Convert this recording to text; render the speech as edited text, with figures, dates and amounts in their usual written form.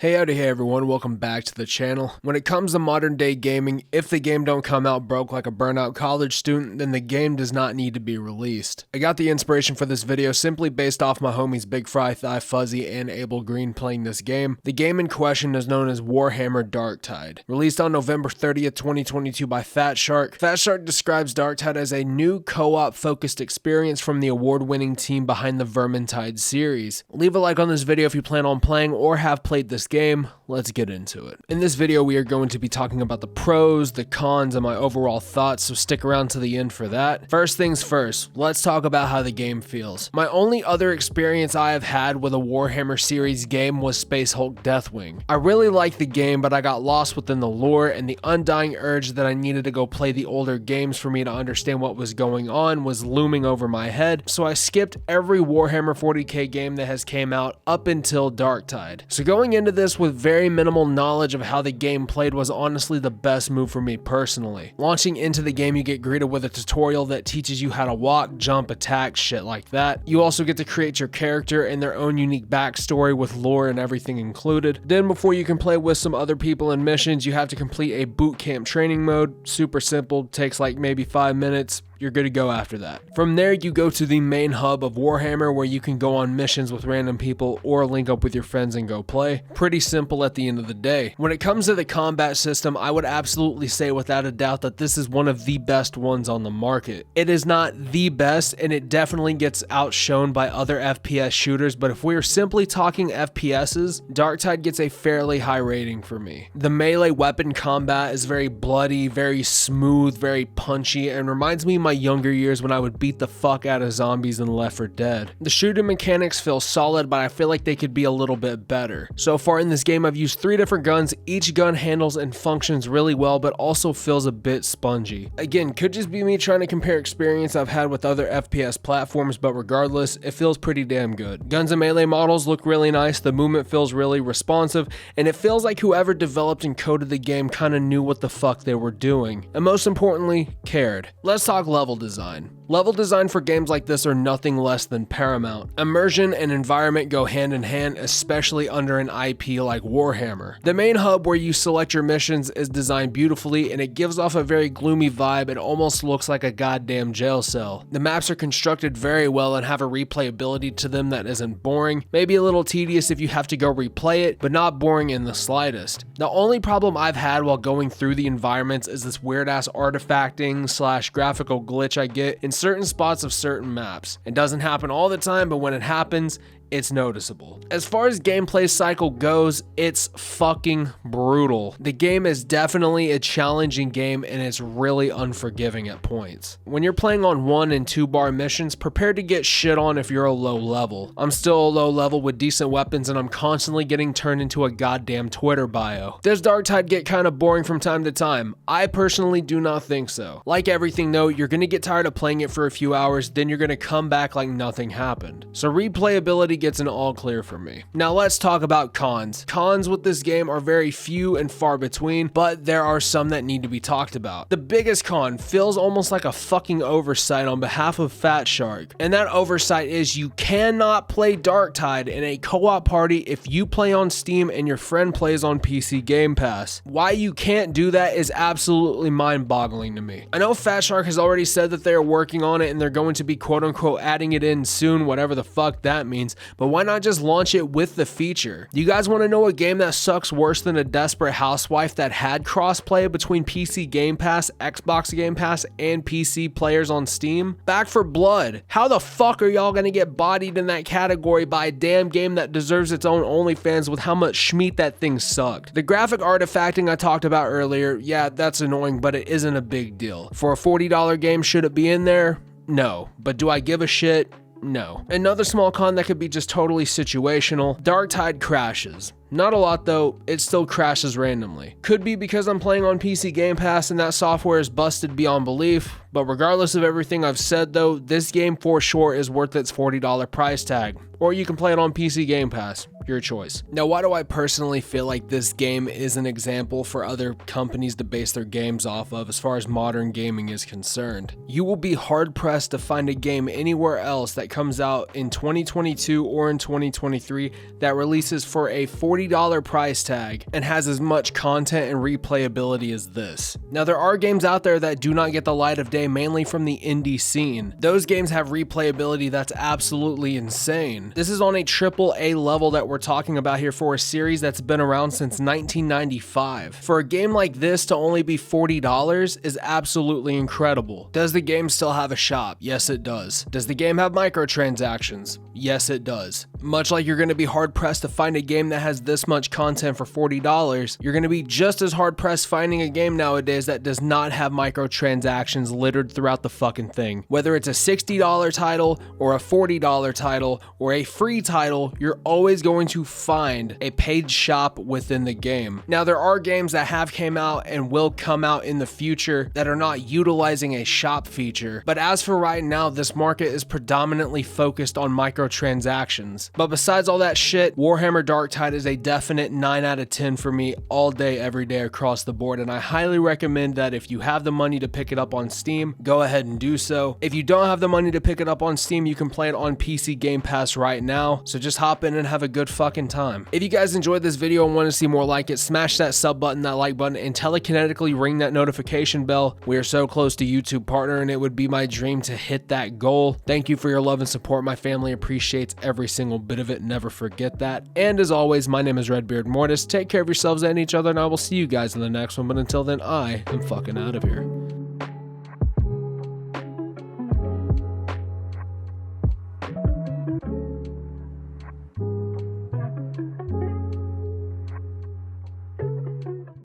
Hey everyone, welcome back to the channel. When it comes to modern day gaming, if the game don't come out broke like a burnout college student, then the game does not need to be released. I got the inspiration for this video simply based off my homies Big Fry, Thigh Fuzzy, and Abel Green playing this game. The game in question is known as Warhammer Darktide. Released on November 30th, 2022 by fatshark. fatshark describes Darktide as a new co-op focused experience from the award-winning team behind the Vermintide series. Leave a like on this video if you plan on playing or have played this game. Let's get into it. In this video, we are going to be talking about the pros, the cons, and my overall thoughts, so stick around to the end for that. First things first, let's talk about how the game feels. My only other experience I have had with a Warhammer series game was Space Hulk Deathwing. I really liked the game, but I got lost within the lore, and the undying urge that I needed to go play the older games for me to understand what was going on was looming over my head, so I skipped every Warhammer 40k game that has came out up until Darktide. So going into this with very minimal knowledge of how the game played was honestly the best move for me personally. Launching into the game, you get greeted with a tutorial that teaches you how to walk, jump, attack, shit like that. You also get to create your character and their own unique backstory with lore and everything included. Then before you can play with some other people in missions, you have to complete a boot camp training mode. Super simple, takes like maybe 5 minutes. You're good to go after that. From there, you go to the main hub of Warhammer where you can go on missions with random people or link up with your friends and go play. Pretty simple at the end of the day. When it comes to the combat system, I would absolutely say without a doubt that this is one of the best ones on the market. It is not the best, and it definitely gets outshone by other FPS shooters, but if we are simply talking FPSs, Darktide gets a fairly high rating for me. The melee weapon combat is very bloody, very smooth, very punchy, and reminds me of my younger years when I would beat the fuck out of zombies in Left 4 Dead. The shooting mechanics feel solid, but I feel like they could be a little bit better. So far in this game, I've used 3 different guns. Each gun handles and functions really well, but also feels a bit spongy. Again, could just be me trying to compare experience I've had with other FPS platforms, but regardless, it feels pretty damn good. Guns and melee models look really nice, the movement feels really responsive, and it feels like whoever developed and coded the game kinda knew what the fuck they were doing. And most importantly, cared. Let's talk level design. Level design for games like this are nothing less than paramount. Immersion and environment go hand in hand, especially under an IP like Warhammer. The main hub where you select your missions is designed beautifully, and it gives off a very gloomy vibe. It almost looks like a goddamn jail cell. The maps are constructed very well and have a replayability to them that isn't boring. Maybe a little tedious if you have to go replay it, but not boring in the slightest. The only problem I've had while going through the environments is this weird ass artifacting / graphical glitch I get in certain spots of certain maps. It doesn't happen all the time, but when it happens, it's noticeable. As far as gameplay cycle goes, it's fucking brutal. The game is definitely a challenging game, and it's really unforgiving at points. When you're playing on 1 and 2 bar missions, prepare to get shit on if you're a low level. I'm still a low level with decent weapons, and I'm constantly getting turned into a goddamn Twitter bio. Does Darktide get kind of boring from time to time? I personally do not think so. Like everything though, you're gonna get tired of playing it for a few hours, then you're gonna come back like nothing happened. So replayability gets an all clear for me. Now let's talk about cons. Cons with this game are very few and far between, but there are some that need to be talked about. The biggest con feels almost like a fucking oversight on behalf of fatshark, and that oversight is you cannot play Darktide in a co-op party if you play on Steam and your friend plays on PC Gamepass. Why you can't do that is absolutely mind-boggling to me. I know fatshark has already said that they are working on it and they're going to be quote-unquote adding it in soon, whatever the fuck that means, but why not just launch it with the feature? You guys want to know a game that sucks worse than a Desperate Housewife that had crossplay between PC Game Pass, Xbox Game Pass, and PC players on Steam? Back 4 Blood. How the fuck are y'all gonna get bodied in that category by a damn game that deserves its own OnlyFans with how much schmeat that thing sucked? The graphic artifacting I talked about earlier, yeah, that's annoying, but it isn't a big deal. For a $40 game, should it be in there? No. But do I give a shit? No. Another small con that could be just totally situational, Darktide crashes. Not a lot though, it still crashes randomly. Could be because I'm playing on PC Game Pass and that software is busted beyond belief, but regardless of everything I've said though, this game for sure is worth its $40 price tag. Or you can play it on PC Game Pass, your choice. Now why do I personally feel like this game is an example for other companies to base their games off of as far as modern gaming is concerned? You will be hard pressed to find a game anywhere else that comes out in 2022 or in 2023 that releases for a $40 $40 price tag and has as much content and replayability as this. Now, there are games out there that do not get the light of day, mainly from the indie scene. Those games have replayability that's absolutely insane. This is on a AAA level that we're talking about here for a series that's been around since 1995. For a game like this to only be $40 is absolutely incredible. Does the game still have a shop? Yes, it does. Does the game have microtransactions? Yes, it does. Much like you're going to be hard pressed to find a game that has this much content for $40, you're going to be just as hard pressed finding a game nowadays that does not have microtransactions littered throughout the fucking thing. Whether it's a $60 title or a $40 title or a free title, you're always going to find a paid shop within the game. Now, there are games that have came out and will come out in the future that are not utilizing a shop feature, but as for right now, this market is predominantly focused on microtransactions. But besides all that shit, Warhammer Darktide is a definite 9 out of 10 for me all day, every day across the board, and I highly recommend that if you have the money to pick it up on Steam, go ahead and do so. If you don't have the money to pick it up on Steam, you can play it on PC Game Pass right now, so just hop in and have a good fucking time. If you guys enjoyed this video and want to see more like it, smash that sub button, that like button, and telekinetically ring that notification bell. We are so close to YouTube partner, and it would be my dream to hit that goal. Thank you for your love and support. My family appreciates every single bit of it. Never forget that. And as always, my name is Redbeard Mortis. Take care of yourselves and each other, and I will see you guys in the next one. But until then, I am fucking out of here.